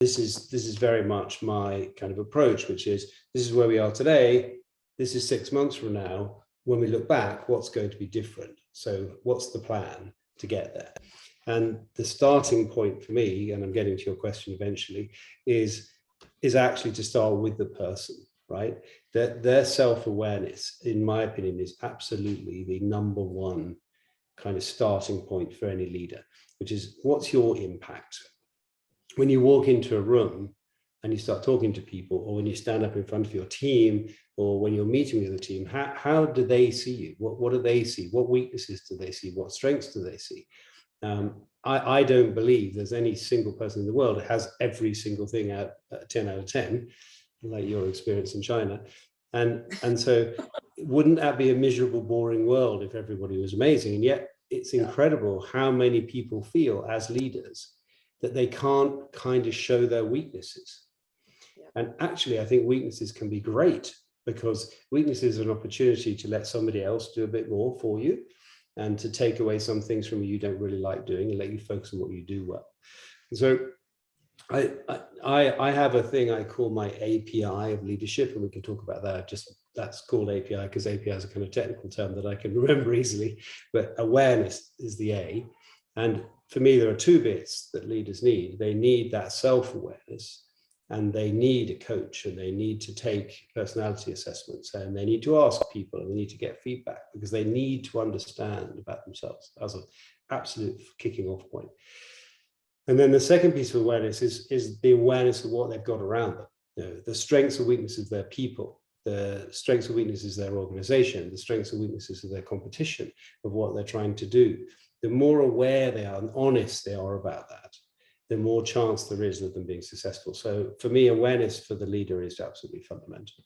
this is very much my kind of approach, which is this is where we are today. This is 6 months from now. When we look back, what's going to be different? So what's the plan to get there? And the starting point for me, and I'm getting to your question eventually, is actually to start with the person, right? Their self-awareness, in my opinion, is absolutely the number one kind of starting point for any leader, which is what's your impact? When you walk into a room and you start talking to people, or when you stand up in front of your team, or when you're meeting with the team, how do they see you? What do they see? What weaknesses do they see? What strengths do they see? I don't believe there's any single person in the world that has every single thing out 10 out of 10, like your experience in China. And so wouldn't that be a miserable, boring world if everybody was amazing? And yet it's incredible how many people feel as leaders that they can't kind of show their weaknesses. And actually, I think weaknesses can be great, because weaknesses are an opportunity to let somebody else do a bit more for you, and to take away some things from you don't really like doing and let you focus on what you do well. So I have a thing I call my API of leadership, and we can talk about that. That's called API because API is a kind of technical term that I can remember easily, but awareness is the A. And for me, there are two bits that leaders need. They need that self-awareness, and they need a coach, and they need to take personality assessments, and they need to ask people, and they need to get feedback, because they need to understand about themselves as an absolute kicking off point. And then the second piece of awareness is the awareness of what they've got around them. You know, the strengths and weaknesses of their people, the strengths and weaknesses of their organization, the strengths and weaknesses of their competition, of what they're trying to do. The more aware they are and honest they are about that, the more chance there is of them being successful. So for me, awareness for the leader is absolutely fundamental.